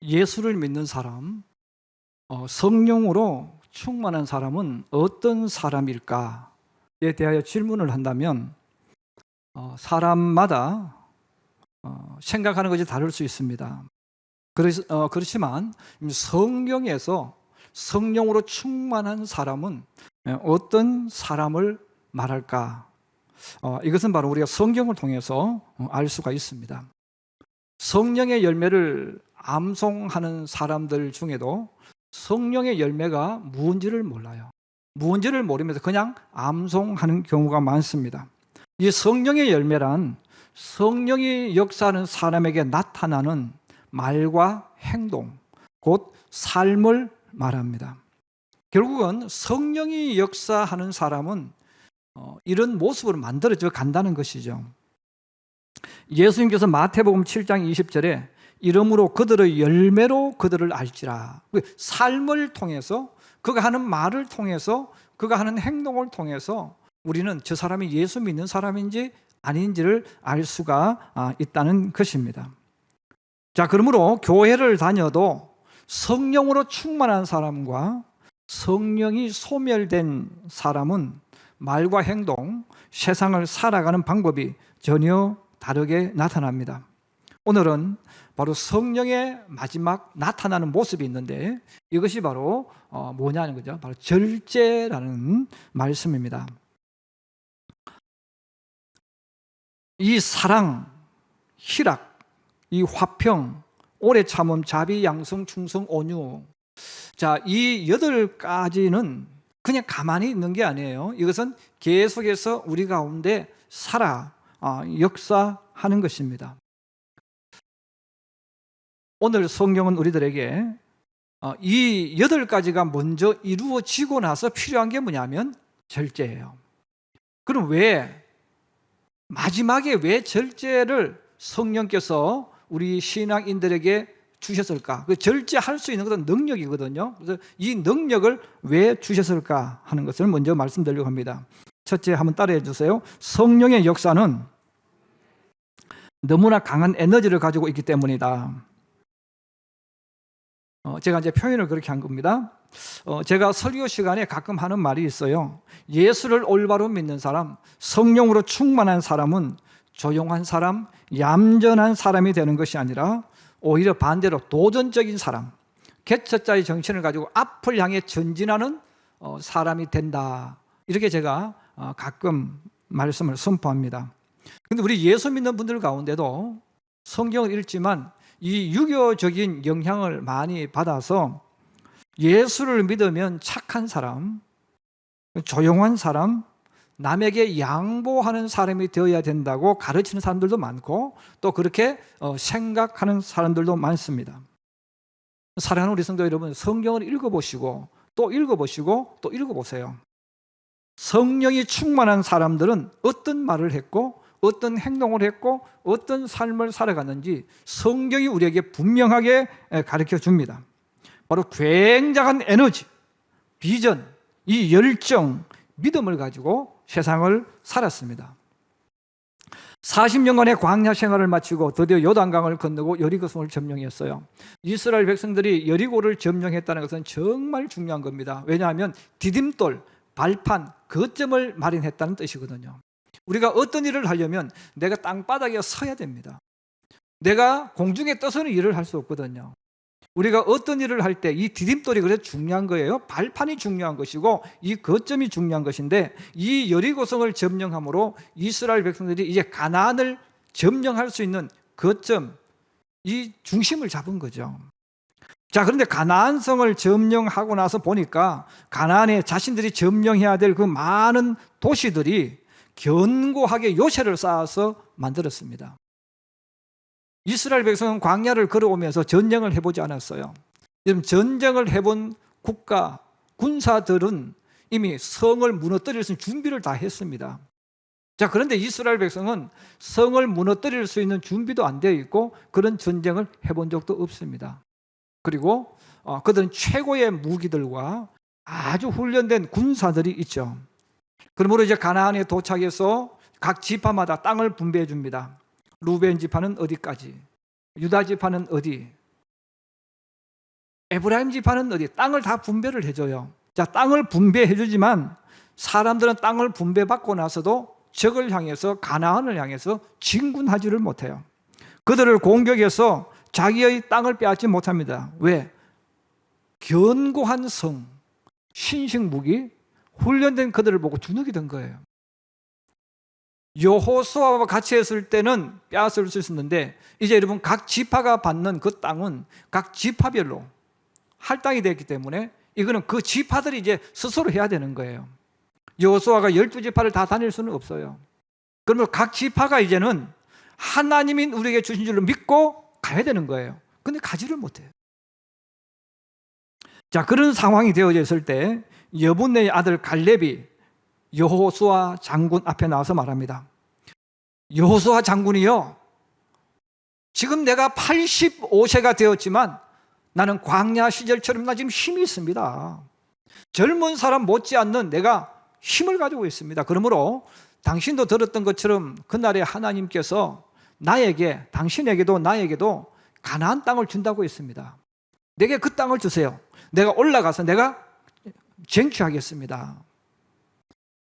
예수를 믿는 사람, 성령으로 충만한 사람은 어떤 사람일까에 대하여 질문을 한다면 사람마다 생각하는 것이 다를 수 있습니다. 그렇지만 성경에서 성령으로 충만한 사람은 어떤 사람을 말할까? 이것은 바로 우리가 성경을 통해서 알 수가 있습니다. 성령의 열매를 암송하는 사람들 중에도 성령의 열매가 무언지를 몰라요. 무언지를 모르면서 그냥 암송하는 경우가 많습니다. 이 성령의 열매란 성령이 역사하는 사람에게 나타나는 말과 행동, 곧 삶을 말합니다. 결국은 성령이 역사하는 사람은 이런 모습으로 만들어져 간다는 것이죠. 예수님께서 마태복음 7장 20절에 이러므로 그들의 열매로 그들을 알지라. 삶을 통해서, 그가 하는 말을 통해서, 그가 하는 행동을 통해서 우리는 저 사람이 예수 믿는 사람인지 아닌지를 알 수가 있다는 것입니다. 자, 그러므로 교회를 다녀도 성령으로 충만한 사람과 성령이 소멸된 사람은 말과 행동, 세상을 살아가는 방법이 전혀 다르게 나타납니다. 오늘은 바로 성령의 마지막 나타나는 모습이 있는데 이것이 바로 뭐냐는 거죠. 바로 절제라는 말씀입니다. 이 사랑, 희락, 이 화평, 오래 참음, 자비, 양성, 충성, 온유. 자, 이 8가지는 그냥 가만히 있는 게 아니에요. 이것은 계속해서 우리 가운데 역사하는 것입니다. 오늘 성경은 우리들에게 이 8가지가 먼저 이루어지고 나서 필요한 게 뭐냐면 절제예요. 그럼 마지막에 왜 절제를 성령께서 우리 신앙인들에게 주셨을까? 그 절제할 수 있는 것은 능력이거든요. 그래서 이 능력을 왜 주셨을까 하는 것을 먼저 말씀드리려고 합니다. 첫째, 한번 따라해 주세요. 성령의 역사는 너무나 강한 에너지를 가지고 있기 때문이다. 제가 이제 표현을 그렇게 한 겁니다. 제가 설교 시간에 가끔 하는 말이 있어요. 예수를 올바로 믿는 사람, 성령으로 충만한 사람은 조용한 사람, 얌전한 사람이 되는 것이 아니라 오히려 반대로 도전적인 사람, 개척자의 정신을 가지고 앞을 향해 전진하는 사람이 된다. 이렇게 제가 가끔 말씀을 선포합니다. 그런데 우리 예수 믿는 분들 가운데도 성경을 읽지만 이 유교적인 영향을 많이 받아서 예수를 믿으면 착한 사람, 조용한 사람, 남에게 양보하는 사람이 되어야 된다고 가르치는 사람들도 많고 또 그렇게 생각하는 사람들도 많습니다. 사랑하는 우리 성도 여러분, 성경을 읽어보시고 또 읽어보시고 또 읽어보세요. 성령이 충만한 사람들은 어떤 말을 했고 어떤 행동을 했고 어떤 삶을 살아갔는지 성경이 우리에게 분명하게 가르쳐 줍니다. 바로 굉장한 에너지, 비전, 이 열정, 믿음을 가지고 세상을 살았습니다. 40년간의 광야 생활을 마치고 드디어 요단강을 건너고 여리고성을 점령했어요. 이스라엘 백성들이 여리고를 점령했다는 것은 정말 중요한 겁니다. 왜냐하면 디딤돌, 발판, 거점을 마련했다는 뜻이거든요. 우리가 어떤 일을 하려면 내가 땅바닥에 서야 됩니다. 내가 공중에 떠서는 일을 할 수 없거든요. 우리가 어떤 일을 할 때 이 디딤돌이 그래서 중요한 거예요. 발판이 중요한 것이고 이 거점이 중요한 것인데 이 여리고성을 점령함으로 이스라엘 백성들이 이제 가나안을 점령할 수 있는 거점, 이 중심을 잡은 거죠. 자, 그런데 가나안성을 점령하고 나서 보니까 가나안에 자신들이 점령해야 될 그 많은 도시들이 견고하게 요새를 쌓아서 만들었습니다. 이스라엘 백성은 광야를 걸어오면서 전쟁을 해보지 않았어요. 여러분, 전쟁을 해본 국가, 군사들은 이미 성을 무너뜨릴 수 있는 준비를 다 했습니다. 자, 그런데 이스라엘 백성은 성을 무너뜨릴 수 있는 준비도 안 되어 있고 그런 전쟁을 해본 적도 없습니다. 그리고 그들은 최고의 무기들과 아주 훈련된 군사들이 있죠. 그러므로 이제 가나안에 도착해서 각 지파마다 땅을 분배해 줍니다. 루벤 지파는 어디까지, 유다 지파는 어디, 에브라임 지파는 어디 땅을 다 분배를 해줘요. 자, 땅을 분배해주지만 사람들은 땅을 분배받고 나서도 적을 향해서, 가나안을 향해서 진군하지를 못해요. 그들을 공격해서 자기의 땅을 빼앗지 못합니다. 왜? 견고한 성, 신식 무기, 훈련된 그들을 보고 주눅이 든 거예요. 여호수아와 같이 했을 때는 빼앗을 수 있었는데, 이제 여러분 각 지파가 받는 그 땅은 각 지파별로 할당이 됐기 때문에 이거는 그 지파들이 이제 스스로 해야 되는 거예요. 여호수아가 12지파를 다 다닐 수는 없어요. 그러면 각 지파가 이제는 하나님이 우리에게 주신 줄로 믿고 가야 되는 거예요. 근데 가지를 못해요. 자, 그런 상황이 되어져 있을 때 여분네의 아들 갈렙이 여호수아 장군 앞에 나와서 말합니다. 여호수아 장군이요, 지금 내가 85세가 되었지만 나는 광야 시절처럼 나 지금 힘이 있습니다. 젊은 사람 못지않는 내가 힘을 가지고 있습니다. 그러므로 당신도 들었던 것처럼 그날에 하나님께서 나에게, 당신에게도 나에게도 가나안 땅을 준다고 했습니다. 내게 그 땅을 주세요. 내가 올라가서 내가 쟁취하겠습니다.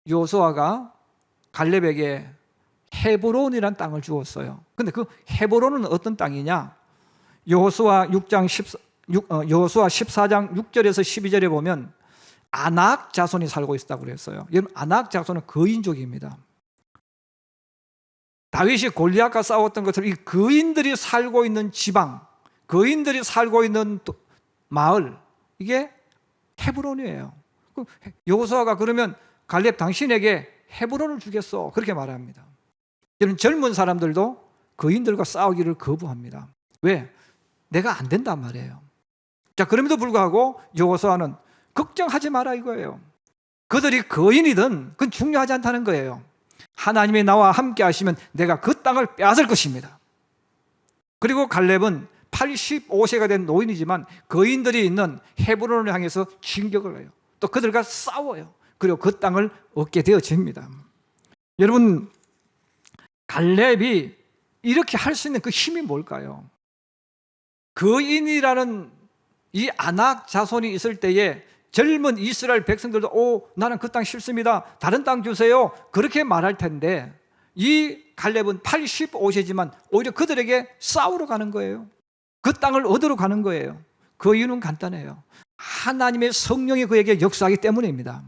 여호수아가 갈렙에게 헤브론이라는 땅을 주었어요. 근데 그 헤브론은 어떤 땅이냐? 여호수아 14장 6절에서 12절에 보면 아낙 자손이 살고 있다고 그랬어요. 여러분, 아낙 자손은 거인족입니다. 다윗이 골리앗과 싸웠던 것처럼 이 거인들이 살고 있는 지방, 거인들이 살고 있는 마을, 이게 헤브론이에요. 여호수아가 그러면 갈렙 당신에게 헤브론을 주겠어, 그렇게 말합니다. 여러분, 젊은 사람들도 거인들과 싸우기를 거부합니다. 왜? 내가 안 된단 말이에요. 자, 그럼에도 불구하고 여호수아는 걱정하지 마라 이거예요. 그들이 거인이든 그건 중요하지 않다는 거예요. 하나님이 나와 함께 하시면 내가 그 땅을 빼앗을 것입니다. 그리고 갈렙은 85세가 된 노인이지만 거인들이 있는 헤브론을 향해서 진격을 해요. 또 그들과 싸워요. 그리고 그 땅을 얻게 되어집니다. 여러분, 갈렙이 이렇게 할 수 있는 그 힘이 뭘까요? 거인이라는 이 아낙 자손이 있을 때에 젊은 이스라엘 백성들도 나는 그 땅 싫습니다, 다른 땅 주세요, 그렇게 말할 텐데 이 갈렙은 85세지만 오히려 그들에게 싸우러 가는 거예요. 그 땅을 얻으러 가는 거예요. 그 이유는 간단해요. 하나님의 성령이 그에게 역사하기 때문입니다.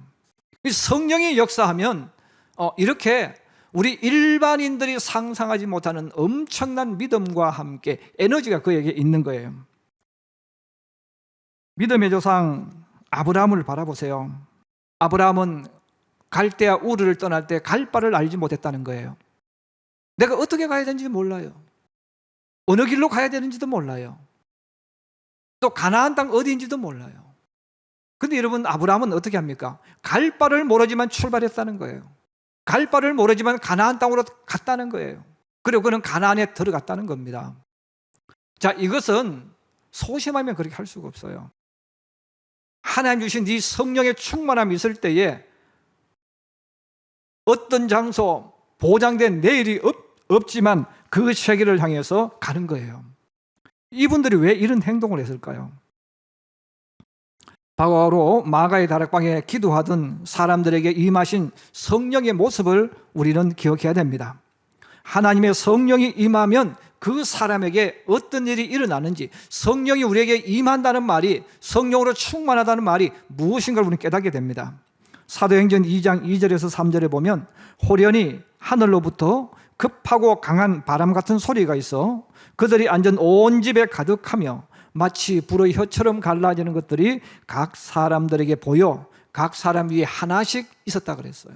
성령이 역사하면 이렇게 우리 일반인들이 상상하지 못하는 엄청난 믿음과 함께 에너지가 그에게 있는 거예요. 믿음의 조상 아브라함을 바라보세요. 아브라함은 갈대아 우르를 떠날 때 갈 바를 알지 못했다는 거예요. 내가 어떻게 가야 되는지 몰라요. 어느 길로 가야 되는지도 몰라요. 또 가나안 땅 어디인지도 몰라요. 근데 여러분, 아브라함은 어떻게 합니까? 갈 바를 모르지만 출발했다는 거예요. 갈 바를 모르지만 가나안 땅으로 갔다는 거예요. 그리고 그는 가나안에 들어갔다는 겁니다. 자, 이것은 소심하면 그렇게 할 수가 없어요. 하나님 주신 이 성령의 충만함이 있을 때에 어떤 장소, 보장된 내일이 없지만 그 세계를 향해서 가는 거예요. 이분들이 왜 이런 행동을 했을까요? 바로 마가의 다락방에 기도하던 사람들에게 임하신 성령의 모습을 우리는 기억해야 됩니다. 하나님의 성령이 임하면 그 사람에게 어떤 일이 일어나는지, 성령이 우리에게 임한다는 말이, 성령으로 충만하다는 말이 무엇인가를 우리는 깨닫게 됩니다. 사도행전 2장 2절에서 3절에 보면 호련히 하늘로부터 급하고 강한 바람 같은 소리가 있어 그들이 앉은 온 집에 가득하며 마치 불의 혀처럼 갈라지는 것들이 각 사람들에게 보여 각 사람 위에 하나씩 있었다 그랬어요.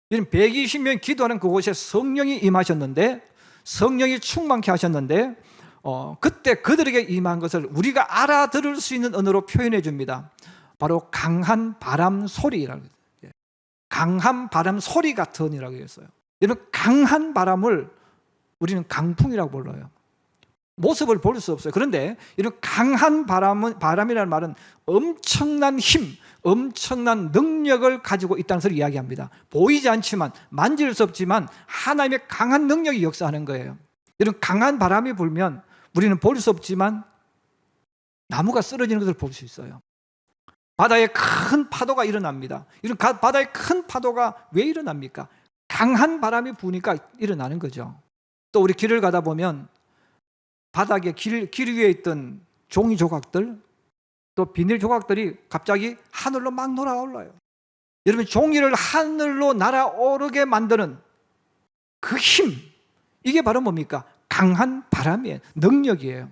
이런 120명 기도하는 그곳에 성령이 임하셨는데, 성령이 충만케 하셨는데 그때 그들에게 임한 것을 우리가 알아들을 수 있는 언어로 표현해 줍니다. 바로 강한 바람 소리라고 해요. 강한 바람 소리 같은 이라고 했어요. 이런 강한 바람을 우리는 강풍이라고 불러요. 모습을 볼 수 없어요. 그런데 이런 강한 바람이라는 말은 엄청난 힘, 엄청난 능력을 가지고 있다는 것을 이야기합니다. 보이지 않지만, 만질 수 없지만 하나님의 강한 능력이 역사하는 거예요. 이런 강한 바람이 불면 우리는 볼 수 없지만 나무가 쓰러지는 것을 볼 수 있어요. 바다에 큰 파도가 일어납니다. 이런 바다에 큰 파도가 왜 일어납니까? 강한 바람이 부니까 일어나는 거죠. 또 우리 길을 가다 보면 바닥에 길 위에 있던 종이 조각들, 또 비닐 조각들이 갑자기 하늘로 막 날아올라요. 여러분, 종이를 하늘로 날아오르게 만드는 그 힘, 이게 바로 뭡니까? 강한 바람이에요. 능력이에요.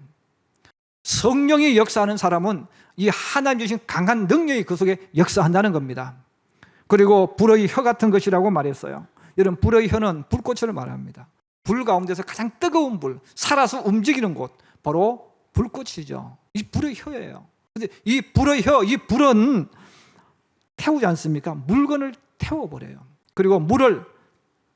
성령이 역사하는 사람은 이 하나님 주신 강한 능력이 그 속에 역사한다는 겁니다. 그리고 불의 혀 같은 것이라고 말했어요. 여러분, 불의 혀는 불꽃을 말합니다. 불 가운데서 가장 뜨거운 불, 살아서 움직이는 곳, 바로 불꽃이죠. 이 불의 혀예요. 근데 이 불의 혀, 이 불은 태우지 않습니까? 물건을 태워버려요. 그리고 물을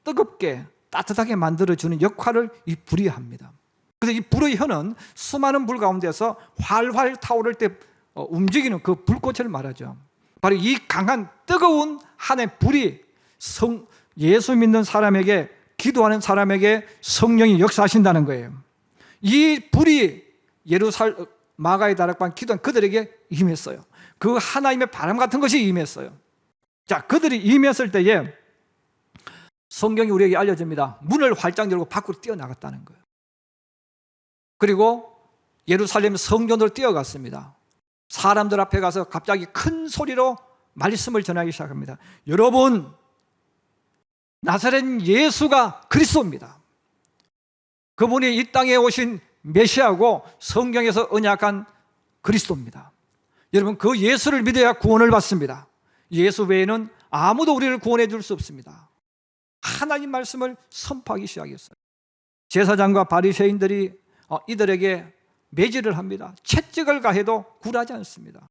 뜨겁게 따뜻하게 만들어주는 역할을 이 불이 합니다. 그래서 이 불의 혀는 수많은 불 가운데서 활활 타오를 때 움직이는 그 불꽃을 말하죠. 바로 이 강한 뜨거운 하나의 불이 예수 믿는 사람에게, 기도하는 사람에게 성령이 역사하신다는 거예요. 이 불이 마가의 다락방 기도한 그들에게 임했어요. 그 하나님의 바람 같은 것이 임했어요. 자, 그들이 임했을 때에 성경이 우리에게 알려줍니다. 문을 활짝 열고 밖으로 뛰어나갔다는 거예요. 그리고 예루살렘 성전으로 뛰어갔습니다. 사람들 앞에 가서 갑자기 큰 소리로 말씀을 전하기 시작합니다. 여러분, 나사렛 예수가 그리스도입니다. 그분이 이 땅에 오신 메시아고 성경에서 언약한 그리스도입니다. 여러분, 그 예수를 믿어야 구원을 받습니다. 예수 외에는 아무도 우리를 구원해 줄 수 없습니다. 하나님 말씀을 선포하기 시작했어요. 제사장과 바리새인들이 이들에게 매질을 합니다. 채찍을 가해도 굴하지 않습니다.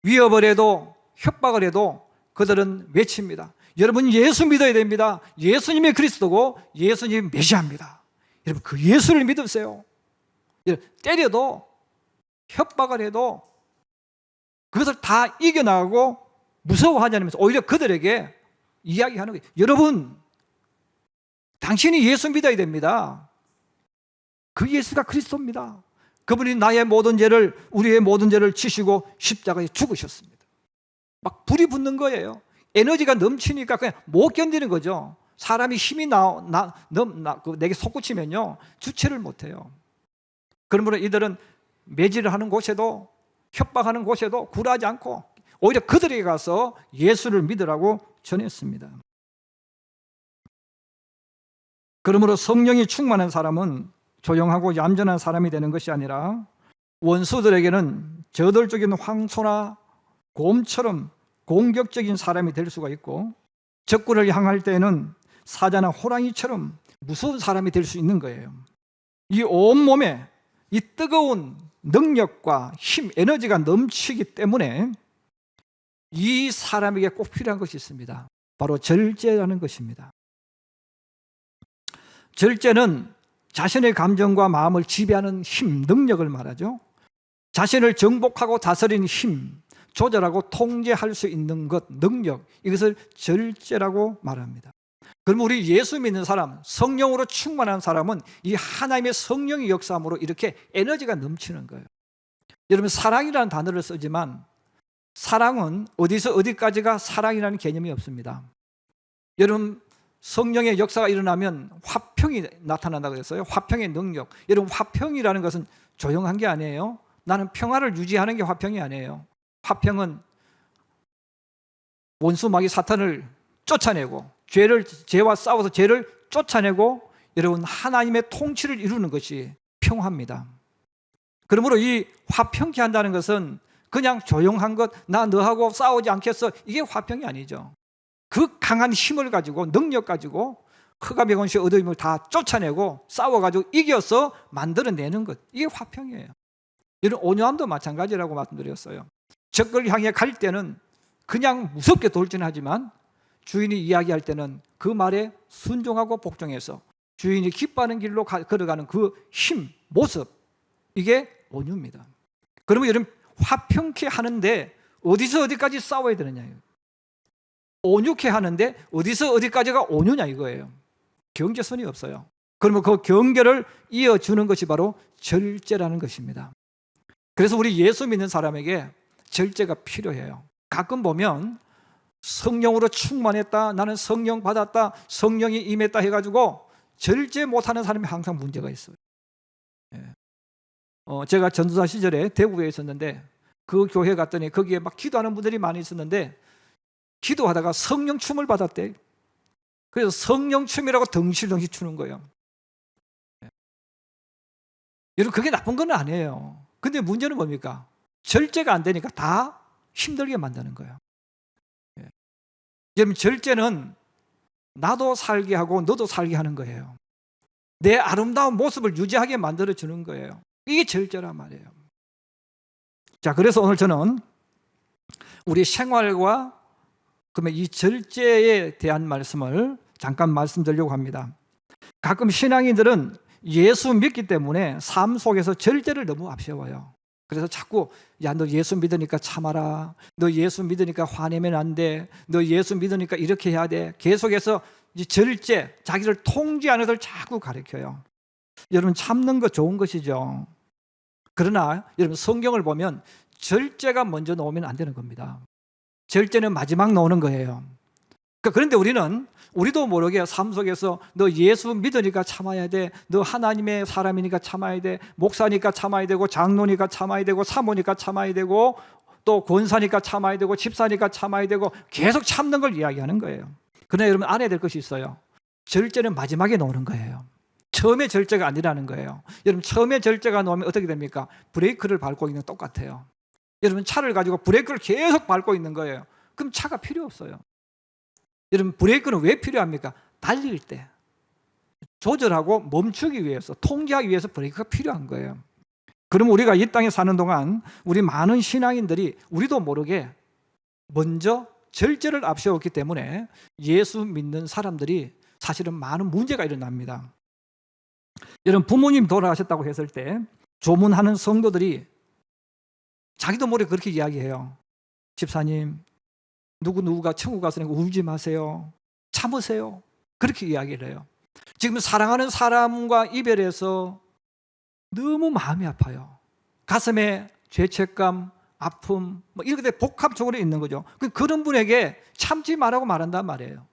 위협을 해도, 협박을 해도 그들은 외칩니다. 여러분, 예수 믿어야 됩니다. 예수님이 그리스도고 예수님이 메시아입니다. 여러분, 그 예수를 믿으세요. 때려도, 협박을 해도 그것을 다 이겨나가고 무서워하지 않으면서 오히려 그들에게 이야기하는 거예요. 여러분, 당신이 예수 믿어야 됩니다. 그 예수가 그리스도입니다. 그분이 나의 모든 죄를, 우리의 모든 죄를 지시고 십자가에 죽으셨습니다. 막 불이 붙는 거예요. 에너지가 넘치니까 그냥 못 견디는 거죠. 사람이 힘이 내게 솟구치면요, 주체를 못해요. 그러므로 이들은 매질을 하는 곳에도, 협박하는 곳에도 굴하지 않고 오히려 그들에게 가서 예수를 믿으라고 전했습니다. 그러므로 성령이 충만한 사람은 조용하고 얌전한 사람이 되는 것이 아니라 원수들에게는 저돌적인 황소나 곰처럼 공격적인 사람이 될 수가 있고, 적군을 향할 때에는 사자나 호랑이처럼 무서운 사람이 될 수 있는 거예요. 이 온몸에 이 뜨거운 능력과 힘, 에너지가 넘치기 때문에 이 사람에게 꼭 필요한 것이 있습니다. 바로 절제라는 것입니다. 절제는 자신의 감정과 마음을 지배하는 힘, 능력을 말하죠. 자신을 정복하고 다스리는 힘, 조절하고 통제할 수 있는 것, 능력, 이것을 절제라고 말합니다. 그럼 우리 예수 믿는 사람, 성령으로 충만한 사람은 이 하나님의 성령의 역사함으로 이렇게 에너지가 넘치는 거예요. 여러분, 사랑이라는 단어를 쓰지만 사랑은 어디서 어디까지가 사랑이라는 개념이 없습니다. 여러분, 성령의 역사가 일어나면 화평이 나타난다고 그랬어요. 화평의 능력. 여러분, 화평이라는 것은 조용한 게 아니에요. 나는 평화를 유지하는 게 화평이 아니에요. 화평은 원수 마귀 사탄을 쫓아내고 죄와 싸워서 죄를 쫓아내고 여러분, 하나님의 통치를 이루는 것이 평화입니다. 그러므로 이 화평케 한다는 것은 그냥 조용한 것, 나 너하고 싸우지 않겠어, 이게 화평이 아니죠. 그 강한 힘을 가지고, 능력 가지고 흑암의 권세 어두움을 다 쫓아내고 싸워가지고 이겨서 만들어내는 것, 이게 화평이에요. 이런 온유함도 마찬가지라고 말씀드렸어요. 적을 향해 갈 때는 그냥 무섭게 돌진하지만 주인이 이야기할 때는 그 말에 순종하고 복종해서 주인이 기뻐하는 길로 걸어가는 그 힘, 모습, 이게 온유입니다. 그러면 여러분, 화평케 하는데 어디서 어디까지 싸워야 되느냐요. 온유케 하는데 어디서 어디까지가 온유냐 이거예요. 경계선이 없어요. 그러면 그 경계를 이어주는 것이 바로 절제라는 것입니다. 그래서 우리 예수 믿는 사람에게 절제가 필요해요. 가끔 보면 성령으로 충만했다, 나는 성령 받았다, 성령이 임했다 해가지고 절제 못하는 사람이 항상 문제가 있어요. 제가 전도사 시절에 대구에 있었는데 그 교회 갔더니 거기에 막 기도하는 분들이 많이 있었는데 기도하다가 성령 춤을 받았대. 그래서 성령 춤이라고 덩실덩실 추는 거예요. 여러분, 그게 나쁜 건 아니에요. 근데 문제는 뭡니까? 절제가 안 되니까 다 힘들게 만드는 거예요. 여러분, 절제는 나도 살게 하고 너도 살게 하는 거예요. 내 아름다운 모습을 유지하게 만들어주는 거예요. 이게 절제란 말이에요. 자, 그래서 오늘 저는 우리 생활과 그러면 이 절제에 대한 말씀을 잠깐 말씀드리려고 합니다. 가끔 신앙인들은 예수 믿기 때문에 삶 속에서 절제를 너무 앞세워요. 그래서 자꾸 너 예수 믿으니까 참아라, 너 예수 믿으니까 화내면 안 돼, 너 예수 믿으니까 이렇게 해야 돼, 계속해서 이 절제, 자기를 통제하는 것을 자꾸 가르쳐요. 여러분, 참는 거 좋은 것이죠. 그러나 여러분, 성경을 보면 절제가 먼저 나오면 안 되는 겁니다. 절제는 마지막 나오는 거예요. 그런데 우리도 모르게 삶 속에서 너 예수 믿으니까 참아야 돼, 너 하나님의 사람이니까 참아야 돼, 목사니까 참아야 되고, 장로니까 참아야 되고, 사모니까 참아야 되고, 또 권사니까 참아야 되고, 집사니까 참아야 되고, 계속 참는 걸 이야기하는 거예요. 그러나 여러분, 알아야 될 것이 있어요. 절제는 마지막에 나오는 거예요. 처음에 절제가 아니라는 거예요. 여러분, 처음에 절제가 나오면 어떻게 됩니까? 브레이크를 밟고 있는 것 똑같아요. 여러분, 차를 가지고 브레이크를 계속 밟고 있는 거예요. 그럼 차가 필요 없어요. 여러분, 브레이크는 왜 필요합니까? 달릴 때 조절하고 멈추기 위해서, 통제하기 위해서 브레이크가 필요한 거예요. 그럼 우리가 이 땅에 사는 동안 우리 많은 신앙인들이 우리도 모르게 먼저 절제를 앞세웠기 때문에 예수 믿는 사람들이 사실은 많은 문제가 일어납니다. 여러분, 부모님 돌아가셨다고 했을 때 조문하는 성도들이 자기도 모르게 그렇게 이야기해요. 집사님, 누구누구가 천국 갔으니까 울지 마세요, 참으세요, 그렇게 이야기를 해요. 지금 사랑하는 사람과 이별해서 너무 마음이 아파요. 가슴에 죄책감, 아픔, 이렇게 복합적으로 있는 거죠. 그런 분에게 참지 말라고 말한단 말이에요.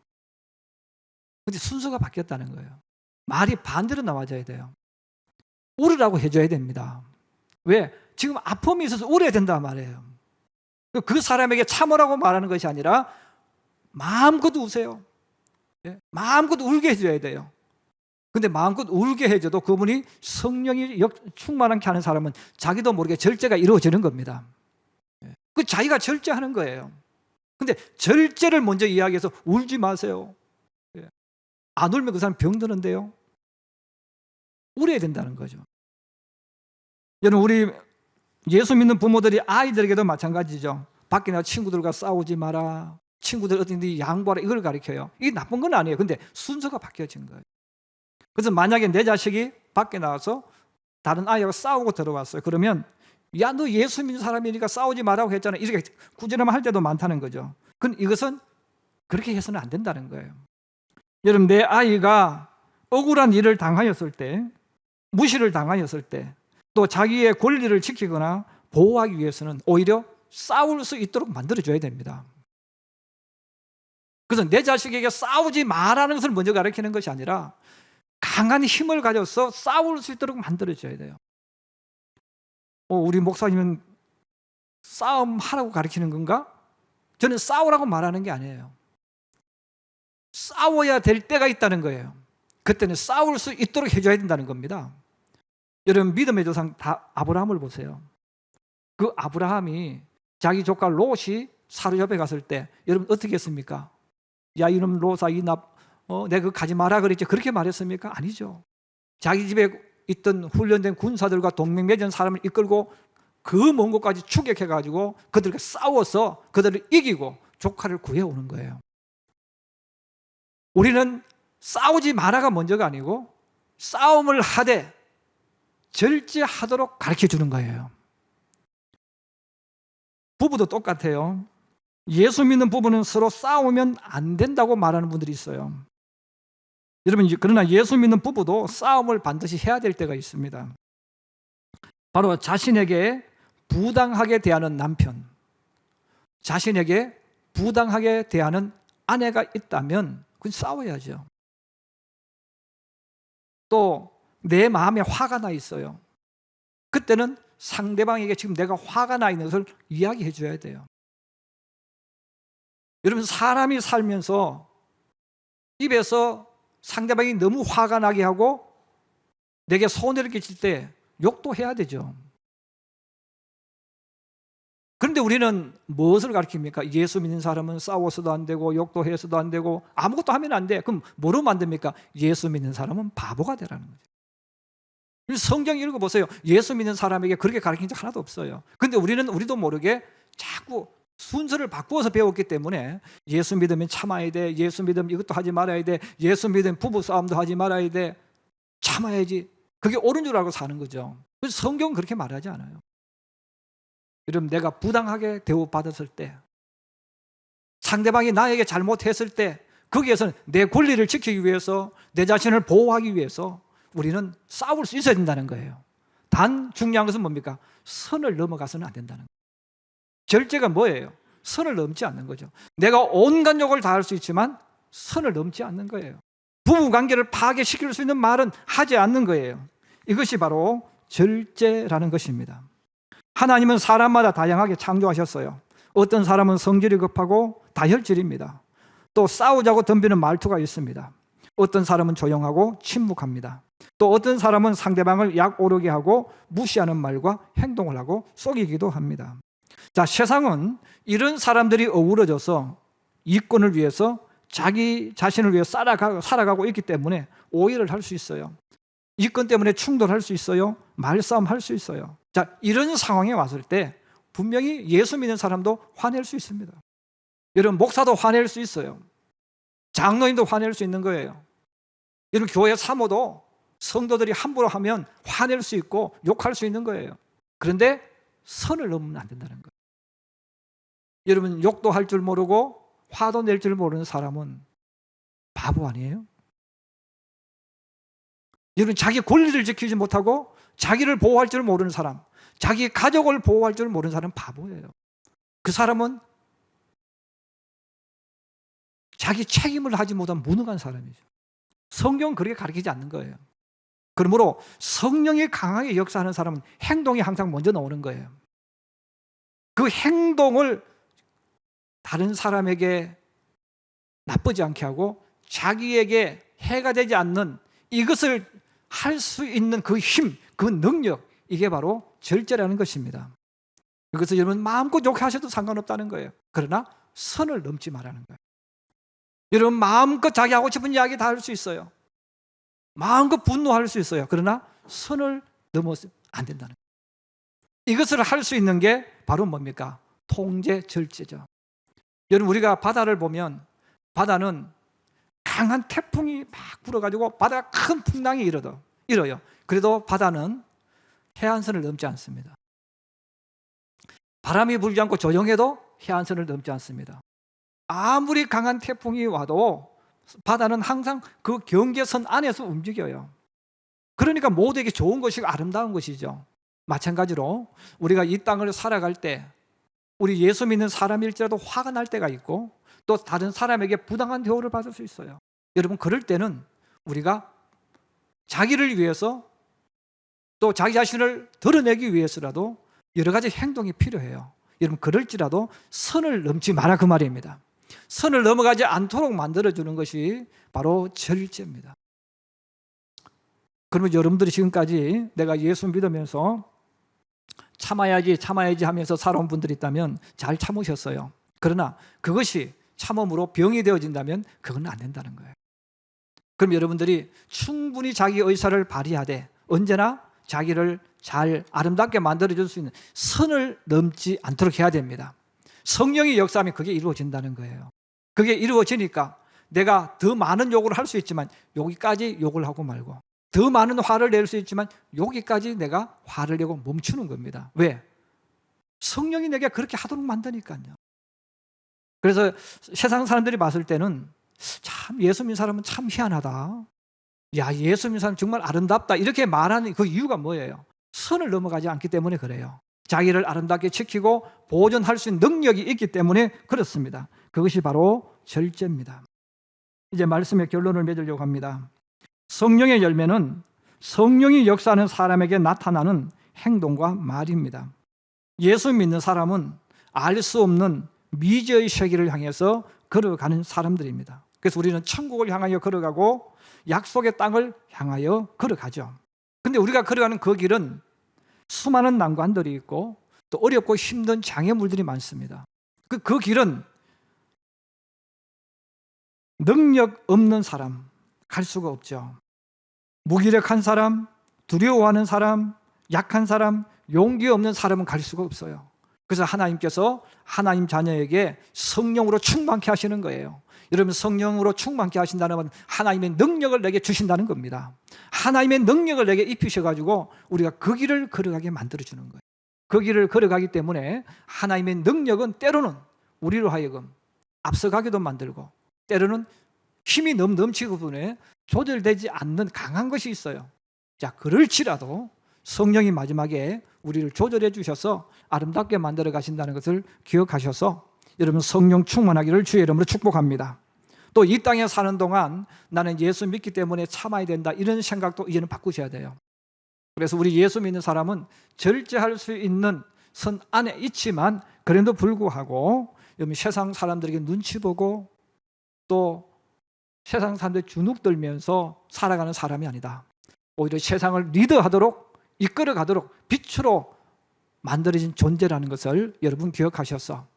근데 순서가 바뀌었다는 거예요. 말이 반대로 나와줘야 돼요. 울으라고 해줘야 됩니다. 왜? 지금 아픔이 있어서 울어야 된단 말이에요. 그 사람에게 참으라고 말하는 것이 아니라 마음껏 우세요. 마음껏 울게 해줘야 돼요. 근데 마음껏 울게 해줘도 그분이 성령이 충만하게 하는 사람은 자기도 모르게 절제가 이루어지는 겁니다. 그 자기가 절제하는 거예요. 근데 절제를 먼저 이야기해서 울지 마세요, 안 울면 그 사람 병드는데요. 울어야 된다는 거죠. 여러분, 우리 예수 믿는 부모들이 아이들에게도 마찬가지죠. 밖에 나가 친구들과 싸우지 마라, 친구들 어딘지 양보하라, 이걸 가르쳐요. 이게 나쁜 건 아니에요. 근데 순서가 바뀌어진 거예요. 그래서 만약에 내 자식이 밖에 나와서 다른 아이하고 싸우고 들어왔어요. 그러면 야, 너 예수 믿는 사람이니까 싸우지 말라고 했잖아, 이렇게 꾸지람을 할 때도 많다는 거죠. 그건 이것은 그렇게 해서는 안 된다는 거예요. 여러분, 내 아이가 억울한 일을 당하였을 때, 무시를 당하였을 때, 또 자기의 권리를 지키거나 보호하기 위해서는 오히려 싸울 수 있도록 만들어줘야 됩니다. 그래서 내 자식에게 싸우지 말라는 것을 먼저 가르치는 것이 아니라 강한 힘을 가져서 싸울 수 있도록 만들어줘야 돼요. 우리 목사님은 싸움하라고 가르치는 건가? 저는 싸우라고 말하는 게 아니에요. 싸워야 될 때가 있다는 거예요. 그때는 싸울 수 있도록 해줘야 된다는 겁니다. 여러분, 믿음의 조상 아브라함을 보세요. 그 아브라함이 자기 조카 롯이 사로잡혀 갔을 때 여러분 어떻게 했습니까? 야, 이놈 롯아, 내가 그거 가지 마라 그랬지, 그렇게 말했습니까? 아니죠. 자기 집에 있던 훈련된 군사들과 동맹 맺은 사람을 이끌고 그 먼 곳까지 추격해가지고 그들과 싸워서 그들을 이기고 조카를 구해오는 거예요. 우리는 싸우지 마라가 먼저가 아니고 싸움을 하되 절제하도록 가르쳐 주는 거예요. 부부도 똑같아요. 예수 믿는 부부는 서로 싸우면 안 된다고 말하는 분들이 있어요. 여러분, 그러나 예수 믿는 부부도 싸움을 반드시 해야 될 때가 있습니다. 바로 자신에게 부당하게 대하는 남편, 자신에게 부당하게 대하는 아내가 있다면 그건 싸워야죠. 또 내 마음에 화가 나 있어요. 그때는 상대방에게 지금 내가 화가 나 있는 것을 이야기해 줘야 돼요. 여러분, 사람이 살면서 입에서 상대방이 너무 화가 나게 하고 내게 손해를 끼칠 때 욕도 해야 되죠. 그런데 우리는 무엇을 가르칩니까? 예수 믿는 사람은 싸워서도 안 되고 욕도 해서도 안 되고 아무것도 하면 안 돼. 그럼 뭐로 만듭니까? 예수 믿는 사람은 바보가 되라는 거죠. 성경 읽어보세요. 예수 믿는 사람에게 그렇게 가르친 적 하나도 없어요. 그런데 우리도 모르게 자꾸 순서를 바꾸어서 배웠기 때문에 예수 믿으면 참아야 돼, 예수 믿으면 이것도 하지 말아야 돼, 예수 믿으면 부부싸움도 하지 말아야 돼, 참아야지, 그게 옳은 줄 알고 사는 거죠. 그래서 성경은 그렇게 말하지 않아요. 여러분, 내가 부당하게 대우받았을 때, 상대방이 나에게 잘못했을 때, 거기에서는 내 권리를 지키기 위해서, 내 자신을 보호하기 위해서 우리는 싸울 수 있어야 된다는 거예요. 단 중요한 것은 뭡니까? 선을 넘어가서는 안 된다는 거예요. 절제가 뭐예요? 선을 넘지 않는 거죠. 내가 온갖 욕을 다 할 수 있지만 선을 넘지 않는 거예요. 부부관계를 파괴시킬 수 있는 말은 하지 않는 거예요. 이것이 바로 절제라는 것입니다. 하나님은 사람마다 다양하게 창조하셨어요. 어떤 사람은 성질이 급하고 다혈질입니다. 또 싸우자고 덤비는 말투가 있습니다. 어떤 사람은 조용하고 침묵합니다. 또 어떤 사람은 상대방을 약 오르게 하고 무시하는 말과 행동을 하고 속이기도 합니다. 자, 세상은 이런 사람들이 어우러져서 이권을 위해서 자기 자신을 위해 살아가고 있기 때문에 오해를 할 수 있어요. 이권 때문에 충돌할 수 있어요. 말싸움 할 수 있어요. 자, 이런 상황에 왔을 때 분명히 예수 믿는 사람도 화낼 수 있습니다. 여러분, 목사도 화낼 수 있어요. 장로님도 화낼 수 있는 거예요. 여러분, 교회 사모도 성도들이 함부로 하면 화낼 수 있고 욕할 수 있는 거예요. 그런데 선을 넘으면 안 된다는 거예요. 여러분, 욕도 할 줄 모르고 화도 낼 줄 모르는 사람은 바보 아니에요? 여러분, 자기 권리를 지키지 못하고 자기를 보호할 줄 모르는 사람, 자기 가족을 보호할 줄 모르는 사람은 바보예요. 그 사람은 자기 책임을 하지 못한 무능한 사람이죠. 성경은 그렇게 가르치지 않는 거예요. 그러므로 성령이 강하게 역사하는 사람은 행동이 항상 먼저 나오는 거예요. 그 행동을 다른 사람에게 나쁘지 않게 하고 자기에게 해가 되지 않는 이것을 할 수 있는 그 힘, 그 능력, 이게 바로 절제라는 것입니다. 그래서 여러분, 마음껏 욕하셔도 상관없다는 거예요. 그러나 선을 넘지 말라는 거예요. 여러분, 마음껏 자기 하고 싶은 이야기 다 할 수 있어요. 마음껏 분노할 수 있어요. 그러나 선을 넘어서 안 된다는 거예요. 이것을 할 수 있는 게 바로 뭡니까? 통제, 절제죠. 여러분, 우리가 바다를 보면 바다는 강한 태풍이 막 불어가지고 바다가 큰 풍랑이 일어요. 그래도 바다는 해안선을 넘지 않습니다. 바람이 불지 않고 조용해도 해안선을 넘지 않습니다. 아무리 강한 태풍이 와도 바다는 항상 그 경계선 안에서 움직여요. 그러니까 모두에게 좋은 것이고 아름다운 것이죠. 마찬가지로 우리가 이 땅을 살아갈 때 우리 예수 믿는 사람일지라도 화가 날 때가 있고 또 다른 사람에게 부당한 대우를 받을 수 있어요. 여러분, 그럴 때는 우리가 자기를 위해서 또 자기 자신을 드러내기 위해서라도 여러 가지 행동이 필요해요. 여러분, 그럴지라도 선을 넘지 마라, 그 말입니다. 선을 넘어가지 않도록 만들어주는 것이 바로 절제입니다. 그러면 여러분들이 지금까지 내가 예수 믿으면서 참아야지 하면서 살아온 분들이 있다면 잘 참으셨어요. 그러나 그것이 참음으로 병이 되어진다면 그건 안 된다는 거예요. 그럼 여러분들이 충분히 자기 의사를 발휘하되 언제나 자기를 잘 아름답게 만들어줄 수 있는 선을 넘지 않도록 해야 됩니다. 성령이 역사하면 그게 이루어진다는 거예요. 그게 이루어지니까 내가 더 많은 욕을 할 수 있지만 여기까지 욕을 하고 말고, 더 많은 화를 낼 수 있지만 여기까지 내가 화를 내고 멈추는 겁니다. 왜? 성령이 내게 그렇게 하도록 만드니까요. 그래서 세상 사람들이 봤을 때는 참 예수 믿는 사람은 참 희한하다, 야, 예수 믿는 사람 정말 아름답다, 이렇게 말하는 그 이유가 뭐예요? 선을 넘어가지 않기 때문에 그래요. 자기를 아름답게 지키고 보존할 수 있는 능력이 있기 때문에 그렇습니다. 그것이 바로 절제입니다. 이제 말씀의 결론을 맺으려고 합니다. 성령의 열매는 성령이 역사하는 사람에게 나타나는 행동과 말입니다. 예수 믿는 사람은 알 수 없는 미지의 세계를 향해서 걸어가는 사람들입니다. 그래서 우리는 천국을 향하여 걸어가고 약속의 땅을 향하여 걸어가죠. 근데 우리가 걸어가는 그 길은 수많은 난관들이 있고 또 어렵고 힘든 장애물들이 많습니다. 그 길은 능력 없는 사람 갈 수가 없죠. 무기력한 사람, 두려워하는 사람, 약한 사람, 용기 없는 사람은 갈 수가 없어요. 그래서 하나님께서 하나님 자녀에게 성령으로 충만케 하시는 거예요. 여러분, 성령으로 충만케 하신다는 건 하나님의 능력을 내게 주신다는 겁니다. 하나님의 능력을 내게 입히셔가지고 우리가 그 길을 걸어가게 만들어주는 거예요. 그 길을 걸어가기 때문에 하나님의 능력은 때로는 우리로 하여금 앞서가기도 만들고 때로는 힘이 넘치고분에 조절되지 않는 강한 것이 있어요. 자, 그럴지라도 성령이 마지막에 우리를 조절해 주셔서 아름답게 만들어 가신다는 것을 기억하셔서 여러분 성령 충만하기를 주의 이름으로 축복합니다. 또 이 땅에 사는 동안 나는 예수 믿기 때문에 참아야 된다, 이런 생각도 이제는 바꾸셔야 돼요. 그래서 우리 예수 믿는 사람은 절제할 수 있는 선 안에 있지만 그래도 불구하고 여러분 세상 사람들에게 눈치 보고 또 세상 사람들 주눅 들면서 살아가는 사람이 아니다. 오히려 세상을 리드하도록 이끌어가도록 빛으로 만들어진 존재라는 것을 여러분 기억하셔서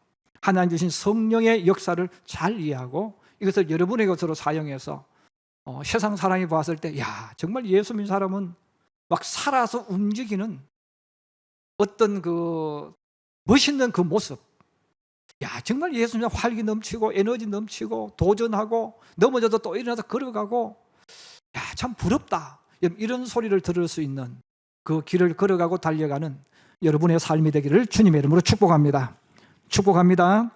하나님 주신 성령의 역사를 잘 이해하고 이것을 여러분의 것으로 사용해서 세상 사람이 봤을 때 야, 정말 예수 믿는 사람은 막 살아서 움직이는 어떤 그 멋있는 그 모습, 야, 정말 예수 믿는 활기 넘치고 에너지 넘치고 도전하고 넘어져도 또 일어나서 걸어가고 야, 참 부럽다, 이런 소리를 들을 수 있는 그 길을 걸어가고 달려가는 여러분의 삶이 되기를 주님의 이름으로 축복합니다. 축복합니다.